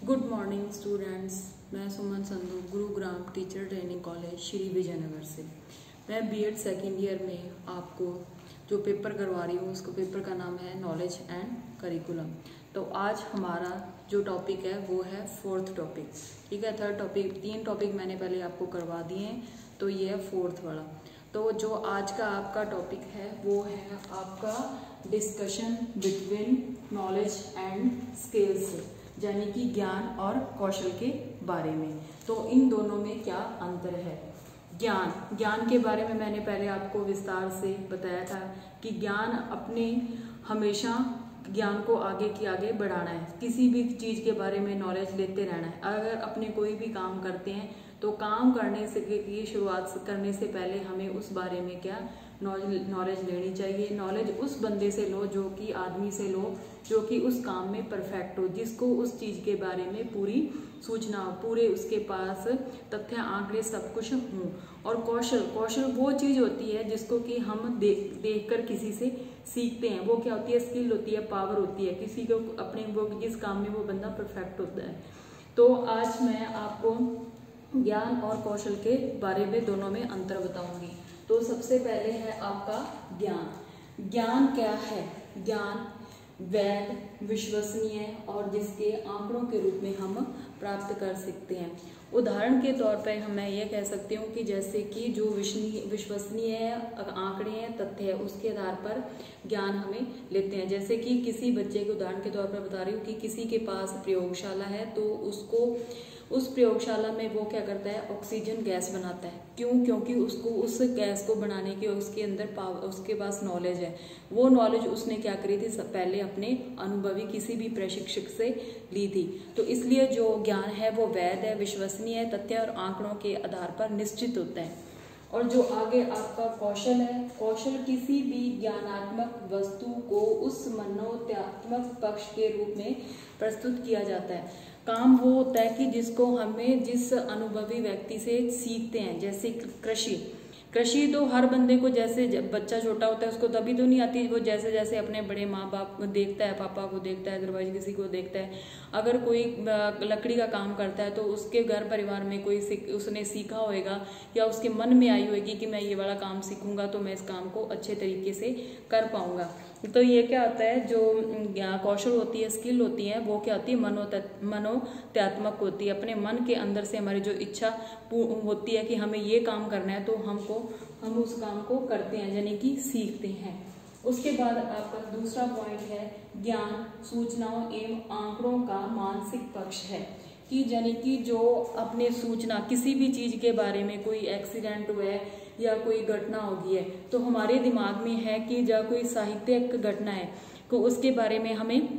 Good morning students. मैं Suman Sandhu Gurugram teacher training college Shri Vijaynagar से। मैं बीएड सेकेंड ईयर में आपको जो पेपर करवा रही हूँ उसको पेपर का नाम है नॉलेज एंड करिकुलम। तो आज हमारा जो टॉपिक है वो है फोर्थ टॉपिक। ठीक है, थर्ड टॉपिक, 3 टॉपिक मैंने पहले आपको करवा दिए हैं, तो ये है फोर्थ वाला। तो जो आज का आपका टॉपिक है वो है आपका discussion between knowledge and skills, यानी कि ज्ञान और कौशल के बारे में। तो इन दोनों में क्या अंतर है। ज्ञान के बारे में मैंने पहले आपको विस्तार से बताया था कि ज्ञान अपने हमेशा ज्ञान को आगे की आगे बढ़ाना है, किसी भी चीज के बारे में नॉलेज लेते रहना है। अगर अपने कोई भी काम करते हैं तो काम करने से की शुरुआत करने से पहले हमें उस बारे में क्या नॉलेज लेनी चाहिए। नॉलेज उस बंदे से लो, जो कि आदमी से लो जो कि उस काम में परफेक्ट हो, जिसको उस चीज के बारे में पूरी सूचना हो, पूरे उसके पास तथ्य आंकड़े सब कुछ हों। और कौशल वो चीज होती है जिसको कि हम देख कर किसी से सीखते हैं। वो क्या होती है, स्किल होती है, पावर होती है, किसी को अपने वो जिस काम में वो बंदा परफेक्ट होता है। तो आज मैं आपको ज्ञान और कौशल के बारे में दोनों में अंतर बताऊंगी। तो सबसे पहले है आपका ज्ञान। ज्ञान क्या है? ज्ञान वैध, विश्वसनीय और जिसके आंकड़ों के रूप में हम प्राप्त कर सकते हैं। उदाहरण के तौर पर मैं ये कह सकती हूँ कि जैसे कि जो विश्वसनीय आंकड़े हैं, तथ्य है, उसके आधार पर ज्ञान हमें लेते हैं। जैसे कि किसी बच्चे के उदाहरण के तौर पर बता रही हूँ कि किसी के पास प्रयोगशाला है, तो उसको उस प्रयोगशाला में वो क्या करता है, ऑक्सीजन गैस बनाता है। क्यों? क्योंकि उसको उस गैस को बनाने की उसके अंदर उसके पास नॉलेज है। वो नॉलेज उसने क्या करी थी, पहले अपने अनुभवी किसी भी प्रशिक्षक से ली थी। तो इसलिए जो ज्ञान है वो वैध है, विश्वसनीय है, तथ्य और आंकड़ों के आधार पर निश्चित होता है। और जो आगे आपका कौशल है, कौशल किसी भी ज्ञानात्मक वस्तु को उस मनोत्यात्मक पक्ष के रूप में प्रस्तुत किया जाता है। काम वो होता है कि जिसको हमें जिस अनुभवी व्यक्ति से सीखते हैं। जैसे कृषि तो हर बंदे को, जैसे जब बच्चा छोटा होता है उसको तभी तो नहीं आती, वो जैसे जैसे अपने बड़े माँ बाप को देखता है, पापा को देखता है, अदरवाइज किसी को देखता है। अगर कोई लकड़ी का काम करता है तो उसके घर परिवार में कोई उसने सीखा होगा या उसके मन में आई होगी कि मैं ये वाला काम सीखूंगा तो मैं इस काम को अच्छे तरीके से कर पाऊंगा। तो ये क्या होता है, जो कौशल होती है, स्किल होती है, वो क्या होती है, मनोत्यात्मक होती है। अपने मन के अंदर से हमारी जो इच्छा होती है कि हमें ये काम करना है तो हम उस काम को करते हैं, यानी कि सीखते हैं। उसके बाद आपका दूसरा पॉइंट है ज्ञान सूचनाओं एवं आंकड़ों का मानसिक पक्ष है। कि यानी कि जो अपने सूचना, किसी भी चीज के बारे में, कोई एक्सीडेंट हुआ है या कोई घटना होगी है, तो हमारे दिमाग में है कि जब कोई साहित्यिक घटना है तो उसके बारे में हमें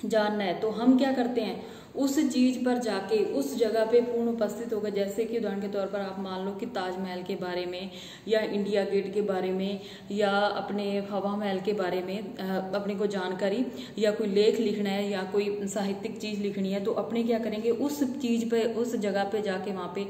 जानना है, तो हम क्या करते हैं, उस चीज पर जाके उस जगह पे पूर्ण उपस्थित होकर। जैसे कि उदाहरण के तौर पर आप मान लो कि ताजमहल के बारे में या इंडिया गेट के बारे में या अपने हवा महल के बारे में अपने को जानकारी, या कोई लेख लिखना है या कोई साहित्यिक चीज लिखनी है, तो अपने क्या करेंगे, उस चीज पे, उस जगह पे जाके वहां पे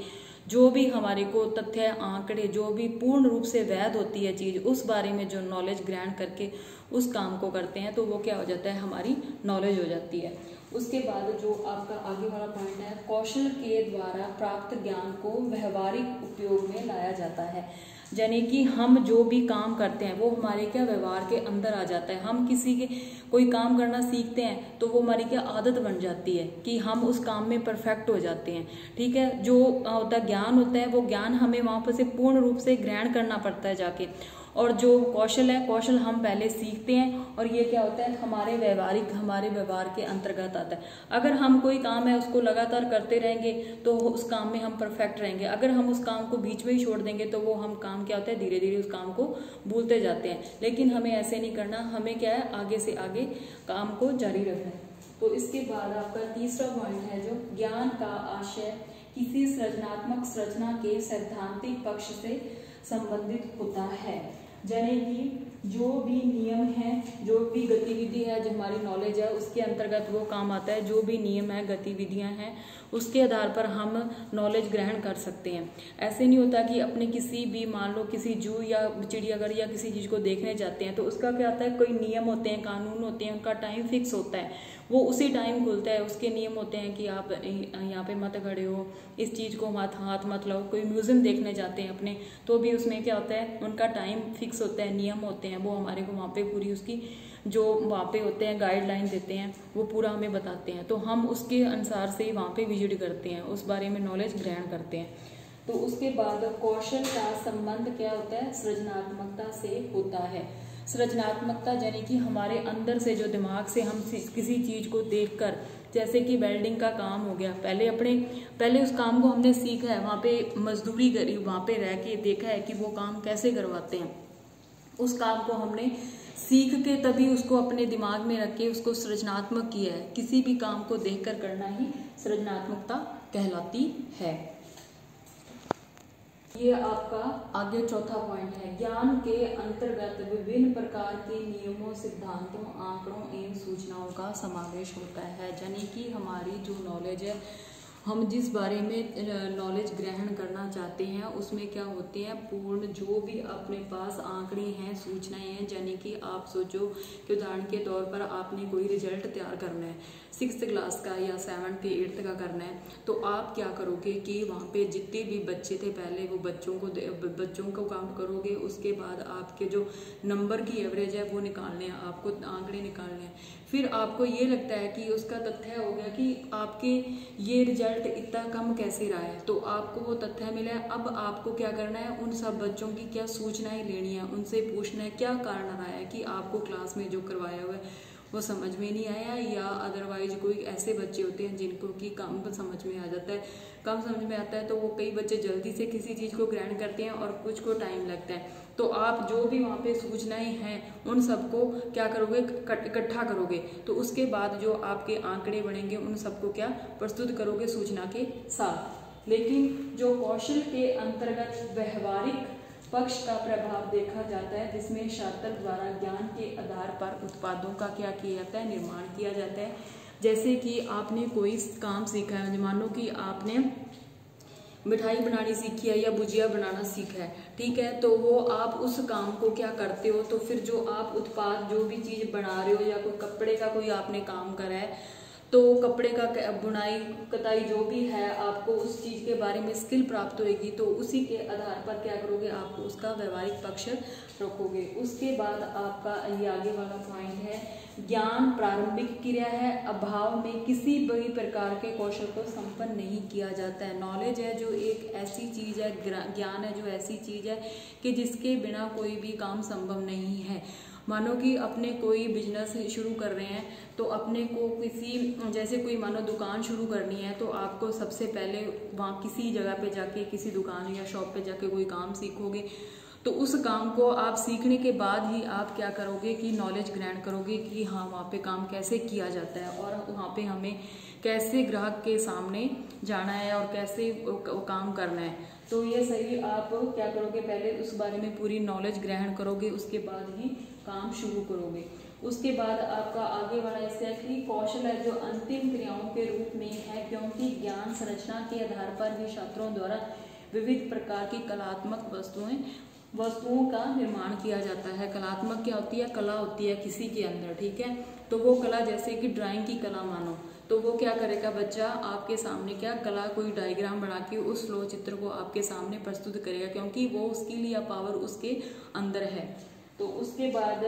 जो भी हमारे को तथ्य आंकड़े, जो भी पूर्ण रूप से वैध होती है चीज, उस बारे में जो नॉलेज ग्रहण करके उस काम को करते हैं, तो वो क्या हो जाता है, हमारी नॉलेज हो जाती है। उसके बाद जो आपका आगे वाला पॉइंट है, कौशल के द्वारा प्राप्त ज्ञान को व्यवहारिक उपयोग में लाया जाता है। यानी कि हम जो भी काम करते हैं वो हमारे क्या व्यवहार के अंदर आ जाता है। हम किसी के कोई काम करना सीखते हैं तो वो हमारी क्या आदत बन जाती है कि हम उस काम में परफेक्ट हो जाते हैं। ठीक है, जो होता है ज्ञान होता है, वो ज्ञान हमें वहां पर से पूर्ण रूप से ग्रहण करना पड़ता है जाके। और जो कौशल है, कौशल हम पहले सीखते हैं और ये क्या होता है, हमारे व्यवहार के अंतर्गत आता है। अगर हम कोई काम है उसको लगातार करते रहेंगे तो उस काम में हम परफेक्ट रहेंगे। अगर हम उस काम को बीच में ही छोड़ देंगे तो वो हम काम क्या होता है, धीरे धीरे उस काम को भूलते जाते हैं। लेकिन हमें ऐसे नहीं करना, हमें क्या है, आगे से आगे काम को जारी रखना है। तो इसके बाद आपका तीसरा पॉइंट है जो ज्ञान का आशय किसी सृजनात्मक संरचना के सैद्धांतिक पक्ष से संबंधित होता है। यानी कि जो भी नियम है, जो भी गतिविधि है, जो हमारी नॉलेज है उसके अंतर्गत वो काम आता है। जो भी नियम है, गतिविधियां हैं, उसके आधार पर हम नॉलेज ग्रहण कर सकते हैं। ऐसे नहीं होता कि अपने किसी भी, मान लो किसी जू या चिड़ियाघर या किसी चीज को देखने जाते हैं तो उसका क्या आता है, कोई नियम होते हैं, कानून होते हैं, उनका टाइम फिक्स होता है। वो उसी टाइम खुलता है। उसके नियम होते हैं कि आप यहाँ पे मत खड़े हो, इस चीज़ को हाथ मत लाओ। कोई म्यूज़ियम देखने जाते हैं अपने, तो भी उसमें क्या होता है, उनका टाइम फिक्स होता है, नियम होते हैं, वो हमारे को वहाँ पे पूरी उसकी जो वहाँ पे होते हैं गाइडलाइन देते हैं, वो पूरा हमें बताते हैं। तो हम उसके अनुसार से वहाँ पे विजिट करते हैं, उस बारे में नॉलेज ग्रहण करते हैं। तो उसके बाद कौशल का संबंध क्या होता है, सृजनात्मकता से होता है। सृजनात्मकता यानी कि हमारे अंदर से, जो दिमाग से हम किसी चीज़ को देखकर, जैसे कि वेल्डिंग का काम हो गया, पहले उस काम को हमने सीखा है, वहाँ पे मजदूरी करी, वहाँ पे रह के देखा है कि वो काम कैसे करवाते हैं। उस काम को हमने सीख के तभी उसको अपने दिमाग में रख के उसको सृजनात्मक किया है। किसी भी काम को देखकर करना ही सृजनात्मकता कहलाती है। ये आपका आगे चौथा पॉइंट है। ज्ञान के अंतर्गत विभिन्न प्रकार के नियमों, सिद्धांतों, आंकड़ों एवं सूचनाओं का समावेश होता है। यानी कि हमारी जो नॉलेज है, हम जिस बारे में नॉलेज ग्रहण करना चाहते हैं, उसमें क्या होते हैं, पूर्ण जो भी अपने पास आंकड़े हैं, सूचनाएं हैं। यानी कि आप सोचो कि उदाहरण के तौर पर आपने कोई रिजल्ट तैयार करना है, 6th क्लास का या 7th 8th का करना है, तो आप क्या करोगे कि वहाँ पे जितने भी बच्चे थे पहले वो बच्चों को काउंट करोगे। उसके बाद आपके जो नंबर की एवरेज है वो निकालने हैं, आपको आंकड़े निकालने हैं। फिर आपको ये लगता है कि उसका तथ्य हो गया कि आपके ये रिजल्ट इतना कम कैसे रहा है, तो आपको वो तथ्य मिला है। अब आपको क्या करना है, उन सब बच्चों की क्या सूचनाएं लेनी है, उनसे पूछना है क्या कारण रहा है कि आपको क्लास में जो करवाया हुआ है वो समझ में नहीं आया, या अदरवाइज कोई ऐसे बच्चे होते हैं जिनको कि कम समझ में आ जाता है, कम समझ में आता है, तो वो कई बच्चे जल्दी से किसी चीज़ को ग्रहण करते हैं और कुछ को टाइम लगता है। तो आप जो भी वहाँ पे सूचनाएं हैं उन सबको क्या करोगे, इकट्ठा करोगे। तो उसके बाद जो आपके आंकड़े बनेंगे उन सबको क्या प्रस्तुत करोगे सूचना के साथ। लेकिन जो कौशल के अंतर्गत व्यवहारिक पक्ष का प्रभाव देखा जाता है, जिसमें छात्र द्वारा ज्ञान के आधार पर उत्पादों का क्या किया जाता है, निर्माण किया जाता है। जैसे कि आपने कोई काम सीखा है, मानो कि आपने मिठाई बनानी सीखी है या भुजिया बनाना सीखा है, ठीक है, तो वो आप उस काम को क्या करते हो, तो फिर जो आप उत्पाद जो भी चीज़ बना रहे हो, या कोई कपड़े का कोई आपने काम करा है, तो कपड़े का बुनाई कताई जो भी है, आपको उस चीज़ के बारे में स्किल प्राप्त होगी, तो उसी के आधार पर क्या करोगे, आपको उसका व्यवहारिक पक्ष रखोगे। उसके बाद आपका ये आगे वाला पॉइंट है, ज्ञान प्रारंभिक क्रिया है, अभाव में किसी भी प्रकार के कौशल को संपन्न नहीं किया जाता है। नॉलेज है जो एक ऐसी चीज़ है, ज्ञान है जो ऐसी चीज़ है कि जिसके बिना कोई भी काम संभव नहीं है। मानो कि अपने कोई बिजनेस शुरू कर रहे हैं, तो अपने को किसी, जैसे कोई मानो दुकान शुरू करनी है, तो आपको सबसे पहले वहाँ किसी जगह पे जाके, किसी दुकान या शॉप पे जाके कोई काम सीखोगे। तो उस काम को आप सीखने के बाद ही आप क्या करोगे कि नॉलेज ग्रहण करोगे कि हाँ वहाँ पे काम कैसे किया जाता है, और वहाँ पे हमें कैसे ग्राहक के सामने जाना है और कैसे काम करना है। तो ये सही आप क्या करोगे, पहले उस बारे में पूरी नॉलेज ग्रहण करोगे, उसके बाद ही काम शुरू करोगे। उसके बाद आपका आगे वाला ऐसा है कि कौशल है जो अंतिम क्रियाओं के रूप में है, क्योंकि ज्ञान संरचना के आधार पर भी छात्रों द्वारा विविध प्रकार की कलात्मक वस्तुओं का निर्माण किया जाता है। कलात्मक क्या होती है, कला होती है किसी के अंदर, ठीक है। तो वो कला जैसे कि ड्राइंग की कला मानो, तो वो क्या करेगा बच्चा, आपके सामने क्या कला, कोई डायग्राम बना के उस फ्लो चित्र को आपके सामने प्रस्तुत करेगा, क्योंकि वो स्किल या पावर उसके अंदर है। तो उसके बाद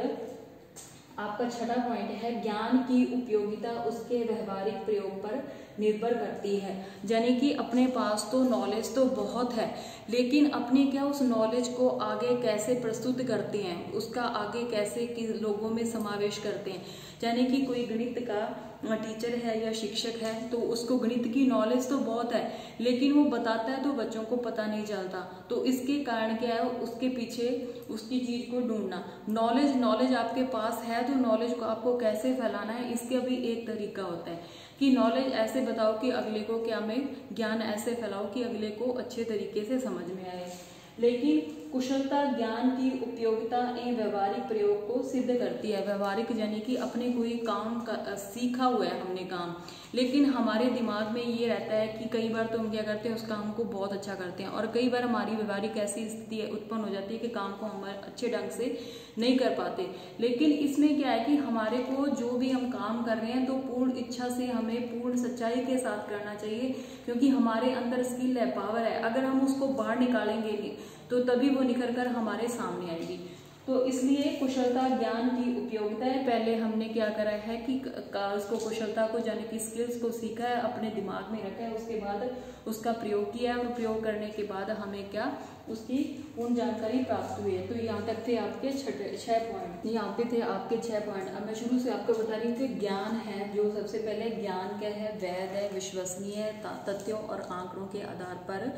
आपका छठा पॉइंट है, ज्ञान की उपयोगिता उसके व्यवहारिक प्रयोग पर निर्भर करती है। यानी कि अपने पास तो नॉलेज तो बहुत है, लेकिन अपने क्या उस नॉलेज को आगे कैसे प्रस्तुत करते हैं, उसका आगे कैसे लोगों में समावेश करते हैं। यानी कि कोई गणित का टीचर है या शिक्षक है, तो उसको गणित की नॉलेज तो बहुत है, लेकिन वो बताता है तो बच्चों को पता नहीं चलता। तो इसके कारण क्या है, उसके पीछे उसकी चीज को ढूंढना। नॉलेज आपके पास है, तो नॉलेज को आपको कैसे फैलाना है, इसका भी एक तरीका होता है कि नॉलेज ऐसे बताओ कि अगले को क्या में ज्ञान ऐसे फैलाओ कि अगले को अच्छे तरीके से समझ में आए। लेकिन कुशलता ज्ञान की उपयोगिता एवं व्यवहारिक प्रयोग को सिद्ध करती है। व्यवहारिक यानी कि अपने कोई काम का सीखा हुआ है हमने काम, लेकिन हमारे दिमाग में ये रहता है कि कई बार तो हम क्या करते हैं, उस काम को बहुत अच्छा करते हैं, और कई बार हमारी व्यवहारिक ऐसी स्थिति उत्पन्न हो जाती है कि काम को हम अच्छे ढंग से नहीं कर पाते। लेकिन इसमें क्या है कि हमारे को जो भी हम काम कर रहे हैं तो पूर्ण इच्छा से, हमें पूर्ण सच्चाई के साथ करना चाहिए, क्योंकि हमारे अंदर स्किल है, पावर है। अगर हम उसको बाहर निकालेंगे तो तभी वो निखर कर हमारे सामने आएगी। तो इसलिए कुशलता ज्ञान की उपयोगिता है। पहले हमने क्या करा है कि उसको कुशलता को यानी कि स्किल्स को सीखा है, अपने दिमाग में रखा है, उसके बाद उसका प्रयोग किया है, और प्रयोग करने के बाद हमें क्या उसकी पूर्ण जानकारी प्राप्त हुई है। तो यहाँ तक थे आपके 6 पॉइंट, यहाँ पे थे आपके 6 पॉइंट। अब मैं शुरू से आपको बता रही थी ज्ञान है जो सबसे पहले ज्ञान क्या है, वैध है, विश्वसनीय है, तथ्यों और आंकड़ों के आधार पर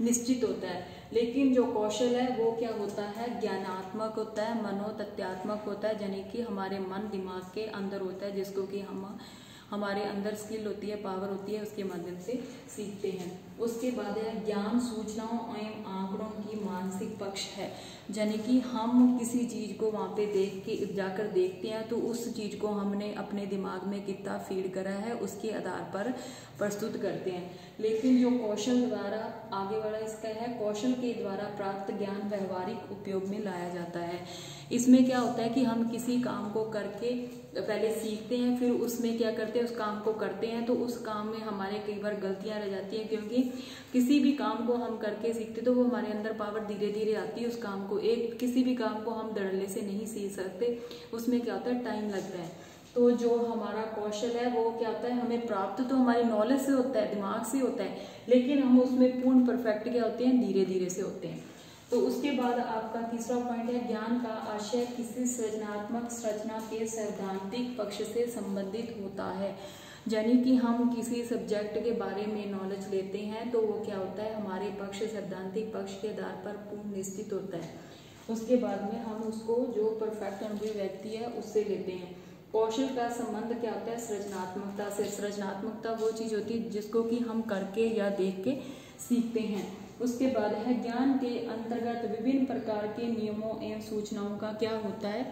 निश्चित होता है। लेकिन जो कौशल है वो क्या होता है, ज्ञानात्मक होता है, मनोतत्त्वात्मक होता है, यानी कि हमारे मन दिमाग के अंदर होता है, जिसको कि हम हमारे अंदर स्किल होती है, पावर होती है, उसके माध्यम से सीखते हैं। उसके बाद है ज्ञान सूचनाओं एवं आंकड़ों की मानसिक पक्ष है, यानी कि हम किसी चीज को वहां पे देख के जाकर देखते हैं तो उस चीज को हमने अपने दिमाग में कितना फीड करा है उसके आधार पर प्रस्तुत करते हैं। लेकिन जो कौशल द्वारा आगे वाला इसका है, कौशल के द्वारा प्राप्त ज्ञान व्यवहारिक उपयोग में लाया जाता है। इसमें क्या होता है कि हम किसी काम को करके पहले सीखते हैं, फिर उसमें क्या करते हैं, उस काम को करते हैं, तो उस काम में हमारे कई बार गलतियां रह जाती हैं, क्योंकि किसी भी काम को हम करके सीखते तो वो हमारे अंदर पावर धीरे धीरे आती है। उस काम को किसी भी काम को हम धड़ल्ले से नहीं सीख सकते, उसमें क्या होता है, टाइम लगता है। तो जो हमारा कौशल है वो क्या होता है, हमें प्राप्त तो हमारी नॉलेज से होता है, दिमाग से होता है, लेकिन हम उसमें पूर्ण परफेक्ट क्या होते हैं, धीरे धीरे से होते हैं। तो उसके बाद आपका तीसरा पॉइंट है ज्ञान का आशय किसी सृजनात्मक संरचना के सैद्धांतिक पक्ष से संबंधित होता है, यानी कि हम किसी सब्जेक्ट के बारे में नॉलेज लेते हैं तो वो क्या होता है, हमारे पक्ष सैद्धांतिक पक्ष के आधार पर पूर्ण निश्चित होता है। उसके बाद में हम उसको जो परफेक्ट अनुभवी व्यक्ति है उससे लेते हैं। कौशल का संबंध क्या होता है, सृजनात्मकता से। सृजनात्मकता वो चीज होती है जिसको कि हम करके या देख के सीखते हैं। उसके बाद है ज्ञान के अंतर्गत विभिन्न प्रकार के नियमों एवं सूचनाओं का क्या होता है,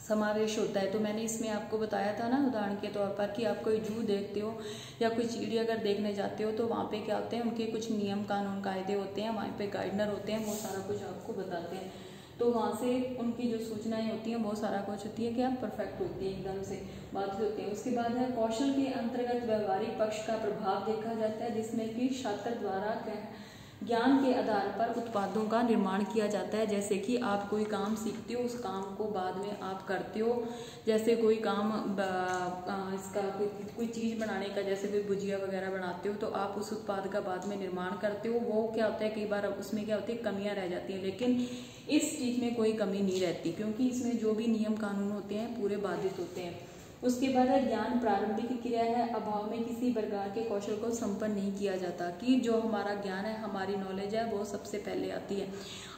समावेश होता है। तो मैंने इसमें आपको बताया था ना उदाहरण के तौर पर कि आप कोई जू देखते हो या कोई चिड़ियाघर देखने जाते हो तो वहाँ पे क्या होते हैं, उनके कुछ नियम कानून कायदे होते हैं, वहाँ पे गाइडर होते हैं, वो सारा कुछ आपको बताते हैं। तो वहाँ से उनकी जो सूचनाएं होती हैं बहुत सारा कुछ होती है कि आप परफेक्ट होती है, एकदम से बात होती है। उसके बाद है कौशल के अंतर्गत व्यवहारिक पक्ष का प्रभाव देखा जाता है, जिसमें कि छात्र द्वारा ज्ञान के आधार पर उत्पादों का निर्माण किया जाता है। जैसे कि आप कोई काम सीखते हो, उस काम को बाद में आप करते हो, जैसे कोई काम इसका कोई चीज़ बनाने का, जैसे कोई भुजिया वगैरह बनाते हो तो आप उस उत्पाद का बाद में निर्माण करते हो। वो क्या होता है, कई बार उसमें क्या होती है, कमियां रह जाती हैं, लेकिन इस चीज़ में कोई कमी नहीं रहती, क्योंकि इसमें जो भी नियम कानून होते हैं पूरे बाधित होते हैं। उसके बाद है ज्ञान प्रारंभिक क्रिया है, अभाव में किसी प्रकार के कौशल को संपन्न नहीं किया जाता। कि जो हमारा ज्ञान है, हमारी नॉलेज है, वो सबसे पहले आती है।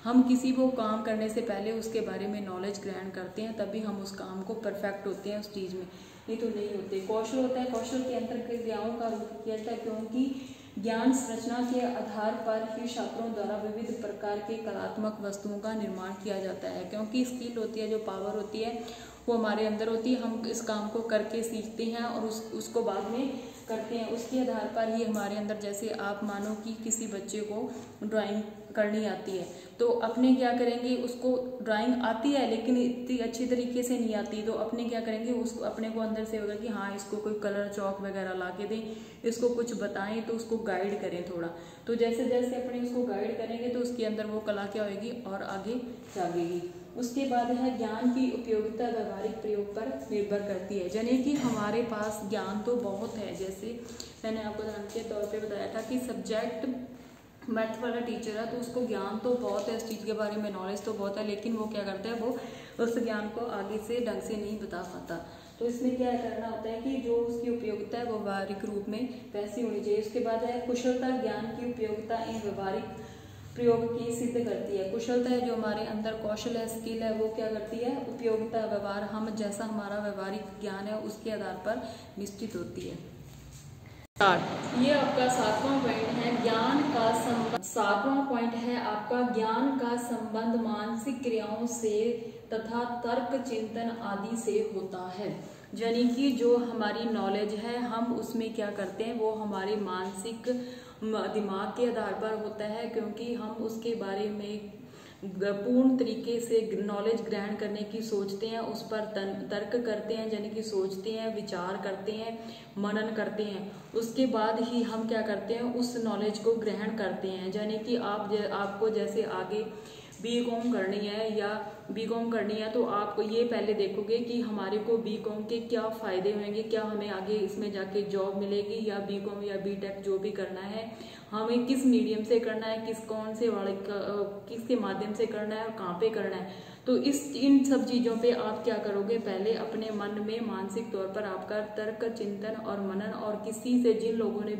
हम किसी को काम करने से पहले उसके बारे में नॉलेज ग्रहण करते हैं, तभी हम उस काम को परफेक्ट होते हैं उस चीज़ में, नहीं तो नहीं होते। कौशल होता है, कौशल के अंतर क्रियाओं का रूप किया जाता है, क्योंकि ज्ञान संरचना के आधार पर ही छात्रों द्वारा विविध प्रकार के कलात्मक वस्तुओं का निर्माण किया जाता है। क्योंकि स्किल होती है, जो पावर होती है वो हमारे अंदर होती है, हम इस काम को करके सीखते हैं और उसको बाद में करते हैं। उसके आधार पर ही हमारे अंदर, जैसे आप मानो कि किसी बच्चे को ड्राइंग करनी आती है तो अपने क्या करेंगे, उसको ड्राइंग आती है लेकिन इतनी अच्छी तरीके से नहीं आती, तो अपने क्या करेंगे, उसको अपने को अंदर से होगा कि हाँ इसको कोई कलर चौक वगैरह ला के दें, इसको कुछ बताएं, तो उसको गाइड करें थोड़ा। तो जैसे जैसे अपने उसको गाइड करेंगे तो उसके अंदर वो कला क्या होगी और आगे जागेगी। उसके बाद है ज्ञान की उपयोगिता व्यवहारिक प्रयोग पर निर्भर करती है, यानी कि हमारे पास ज्ञान तो बहुत है। जैसे मैंने आपको उदाहरण के तौर पे बताया था कि सब्जेक्ट मैथ वाला टीचर है तो उसको ज्ञान तो बहुत है, इस चीज़ के बारे में नॉलेज तो बहुत है, लेकिन वो क्या करता है, वो उस ज्ञान को आगे से ढंग से नहीं बता पाता। तो इसमें क्या करना होता है कि जो उसकी उपयोगिता है वो व्यवहारिक रूप में वैसी होनी चाहिए। उसके बाद है कुशलता ज्ञान की उपयोगिता इन व्यवहारिक प्रयोग की सिद्ध करती है। कुशलता है जो हमारे अंदर कौशल है, स्किल है, वो क्या करती है, उपयोगिता व्यवहार, हम जैसा हमारा व्यवहारिक ज्ञान है उसके आधार पर निश्चित होती है। ये आपका 7वां पॉइंट है ज्ञान का संबंध। 7वां पॉइंट है आपका ज्ञान का संबंध मानसिक क्रियाओं से तथा तर्क चिंतन आदि से होता है। यानी कि जो हमारी नॉलेज है हम उसमें क्या करते हैं, वो हमारे मानसिक दिमाग के आधार पर होता है, क्योंकि हम उसके बारे में पूर्ण तरीके से नॉलेज ग्रहण करने की सोचते हैं, उस पर तर्क करते हैं, यानी कि सोचते हैं, विचार करते हैं, मनन करते हैं। उसके बाद ही हम क्या करते हैं, उस नॉलेज को ग्रहण करते हैं। यानी कि आपको जैसे आगे बीकॉम करनी है या बीकॉम करनी है तो आप ये पहले देखोगे कि हमारे को बीकॉम के क्या फायदे होंगे, क्या हमें आगे इसमें जाके जॉब मिलेगी, या बीकॉम या बीटेक जो भी करना है हमें किस मीडियम से करना है, किसके माध्यम से करना है और कहाँ पे करना है। तो इन सब चीजों पे आप क्या करोगे, पहले अपने मन में मानसिक तौर पर आपका तर्क चिंतन और मनन, और किसी से जिन लोगों ने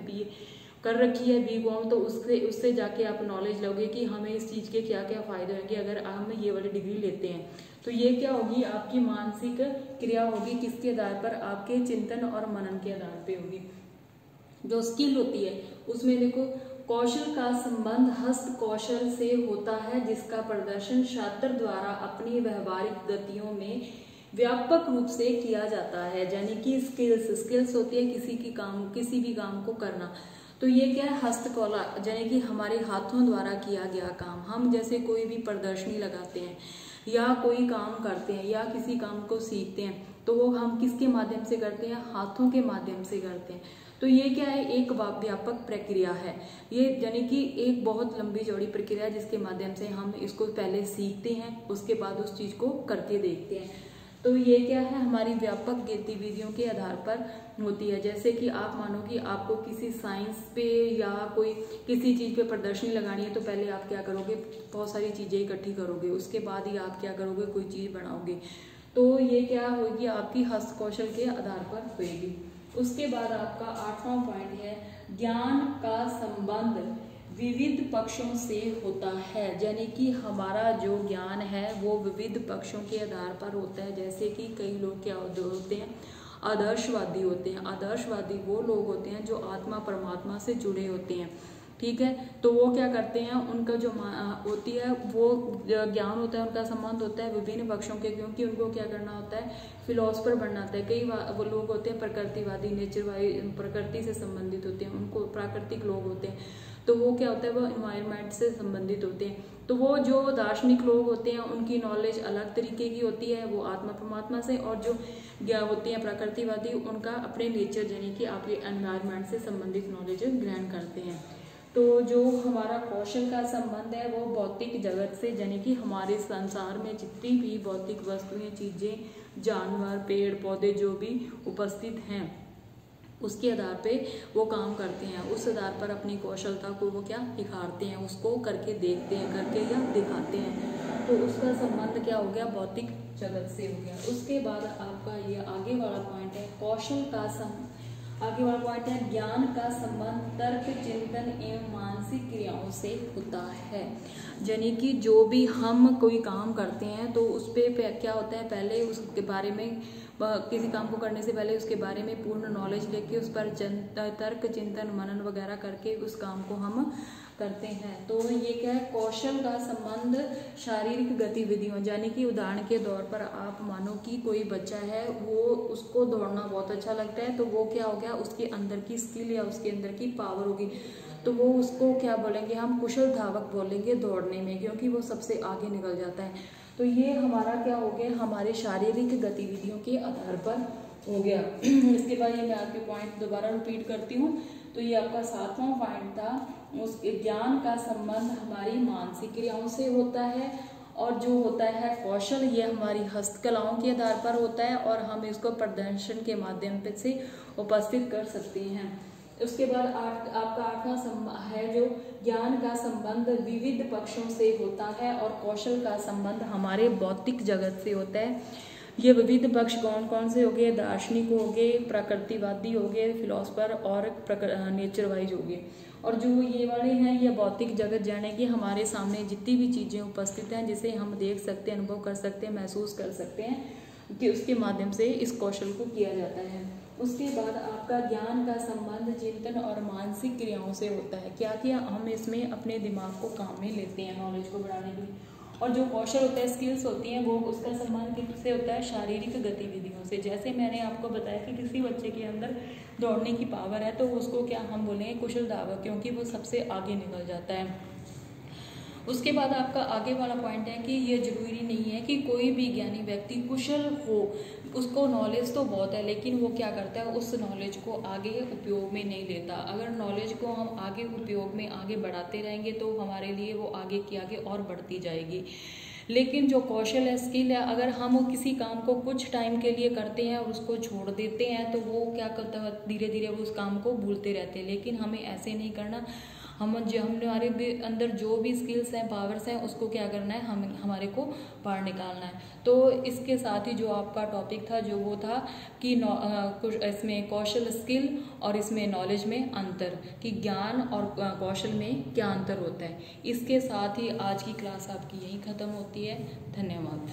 कर रखी है बीकॉम तो उससे जाके आप नॉलेज लोगे कि हमें इस चीज के क्या क्या फायदे होंगे अगर हम ये वाली डिग्री लेते हैं। तो ये क्या होगी, आपकी मानसिक क्रिया होगी, किसके आधार पर, आपके चिंतन और मनन के आधार पे होगी। जो स्किल होती है उसमें देखो, कौशल का संबंध हस्त कौशल से होता है जिसका प्रदर्शन छात्र द्वारा अपनी व्यवहारिक गतियों में व्यापक रूप से किया जाता है। यानी कि स्किल्स होती है किसी भी काम को करना। तो ये क्या है, हस्तकला, यानी कि हमारे हाथों द्वारा किया गया काम। हम जैसे कोई भी प्रदर्शनी लगाते हैं या कोई काम करते हैं या किसी काम को सीखते हैं तो वो हम किसके माध्यम से करते हैं, हाथों के माध्यम से करते हैं। तो ये क्या है, एक व्यापक प्रक्रिया है ये, यानी कि एक बहुत लंबी चौड़ी प्रक्रिया है जिसके माध्यम से हम इसको पहले सीखते हैं, उसके बाद उस चीज को करके देखते हैं। तो ये क्या है, हमारी व्यापक गतिविधियों के आधार पर होती है। जैसे कि आप मानो कि आपको किसी साइंस पे या कोई किसी चीज पे प्रदर्शनी लगानी है तो पहले आप क्या करोगे, बहुत सारी चीजें इकट्ठी करोगे, उसके बाद ही आप क्या करोगे, कोई चीज बनाओगे। तो ये क्या होगी, आपकी हस्त कौशल के आधार पर होगी। उसके बाद आपका 8वां पॉइंट है, ज्ञान का संबंध विविध पक्षों से होता है। यानी कि हमारा जो ज्ञान है वो विविध पक्षों के आधार पर होता है। जैसे कि कई लोग क्या होते हैं, आदर्शवादी होते हैं। आदर्शवादी वो लोग होते हैं जो आत्मा परमात्मा से जुड़े होते हैं, ठीक है। तो वो क्या करते हैं, उनका जो होती है वो ज्ञान होता है, उनका संबंध होता है विभिन्न पक्षों के, क्योंकि उनको क्या करना होता है, फिलोसफर बनना होता है। कई वो लोग होते हैं प्रकृतिवादी, नेचरवादी, प्रकृति से संबंधित होते हैं, उनको प्राकृतिक लोग होते हैं। तो वो क्या होता है, वो इन्वायरमेंट से संबंधित होते हैं। तो वो जो दार्शनिक लोग होते हैं उनकी नॉलेज अलग तरीके की होती है, वो आत्मा परमात्मा से, और जो क्या होती हैं प्रकृतिवादी, उनका अपने नेचर यानी कि आपके एनवायरमेंट से संबंधित नॉलेज ग्रहण करते हैं। तो जो हमारा कौशल का संबंध है वो भौतिक जगत से, यानी कि हमारे संसार में जितनी भी भौतिक वस्तुएं, चीजें, जानवर, पेड़ पौधे जो भी उपस्थित हैं उसके आधार पे वो काम करते हैं, उस आधार पर अपनी कौशलता को वो क्या निखारते हैं, उसको करके देखते हैं, करके या दिखाते हैं। तो उसका संबंध क्या हो गया, भौतिक जगत से हो गया। उसके बाद आपका ये आगे वाला पॉइंट है, कौशल का आगे वाला पॉइंट है, ज्ञान का संबंध तर्क चिंतन एवं मानसिक क्रियाओं से होता है। यानी कि जो भी हम कोई काम करते हैं तो उस पे क्या होता है, पहले उसके बारे में, किसी काम को करने से पहले उसके बारे में पूर्ण नॉलेज लेके उस पर तर्क चिंतन मनन वगैरह करके उस काम को हम करते हैं। तो ये क्या है, कौशल का संबंध शारीरिक गतिविधियों, यानी कि उदाहरण के तौर पर आप मानो कि कोई बच्चा है, वो उसको दौड़ना बहुत अच्छा लगता है, तो वो क्या हो गया, उसके अंदर की स्किल या उसके अंदर की पावर होगी, तो वो उसको क्या बोलेंगे, हम कुशल धावक बोलेंगे दौड़ने में, क्योंकि वो सबसे आगे निकल जाता है। तो ये हमारा क्या हो गया, हमारे शारीरिक गतिविधियों के आधार पर हो गया। इसके बाद ये मैं आपके पॉइंट दोबारा रिपीट करती हूँ। तो ये आपका 7वां पॉइंट था, उस ज्ञान का संबंध हमारी मानसिक क्रियाओं से होता है, और जो होता है कौशल ये हमारी हस्तकलाओं के आधार पर होता है, और हम इसको प्रदर्शन के माध्यम से उपस्थित कर सकते हैं। उसके बाद आपका 8वां है जो ज्ञान का संबंध विविध पक्षों से होता है, और कौशल का संबंध हमारे भौतिक जगत से होता है। ये विविध पक्ष कौन कौन से हो गए, दार्शनिक हो गए, प्रकृतिवादी हो गए, फिलोसफर, और नेचर वाइज हो गए। और जो ये वाले हैं ये भौतिक जगत, जाने कि हमारे सामने जितनी भी चीजें उपस्थित हैं जिसे हम देख सकते हैं, अनुभव कर सकते हैं, महसूस कर सकते हैं, कि उसके माध्यम से इस कौशल को किया जाता है। उसके बाद आपका ज्ञान का संबंध चिंतन और मानसिक क्रियाओं से होता है। क्या हम इसमें अपने दिमाग को काम में लेते हैं नॉलेज को बढ़ाने के लिए, और जो कौशल होता है, स्किल्स होती हैं, वो उसका सम्मान किससे होता है? शारीरिक गतिविधियों से। जैसे मैंने आपको बताया कि किसी बच्चे के अंदर दौड़ने की पावर है तो उसको क्या हम बोलेंगे? कुशल धावक, क्योंकि वो सबसे आगे निकल जाता है। उसके बाद आपका आगे वाला पॉइंट है कि ये जरूरी नहीं है कि कोई भी ज्ञानी व्यक्ति कुशल हो, उसको नॉलेज तो बहुत है लेकिन वो क्या करता है? उस नॉलेज को आगे उपयोग में नहीं लेता। अगर नॉलेज को हम आगे उपयोग में आगे बढ़ाते रहेंगे तो हमारे लिए वो आगे की आगे और बढ़ती जाएगी। लेकिन जो कौशल है, स्किल है, अगर हम वो किसी काम को कुछ टाइम के लिए करते हैं और उसको छोड़ देते हैं तो वो क्या करता है? धीरे धीरे वो उस काम को भूलते रहते हैं। लेकिन हमें ऐसे नहीं करना। हमारे अंदर जो भी स्किल्स हैं, पावर्स हैं, उसको क्या करना है? हमारे को बाहर निकालना है। तो इसके साथ ही जो आपका टॉपिक था, जो वो था कि इसमें कौशल, स्किल और इसमें नॉलेज में अंतर, कि ज्ञान और कौशल में क्या अंतर होता है। इसके साथ ही आज की क्लास आपकी यहीं ख़त्म होती है। धन्यवाद।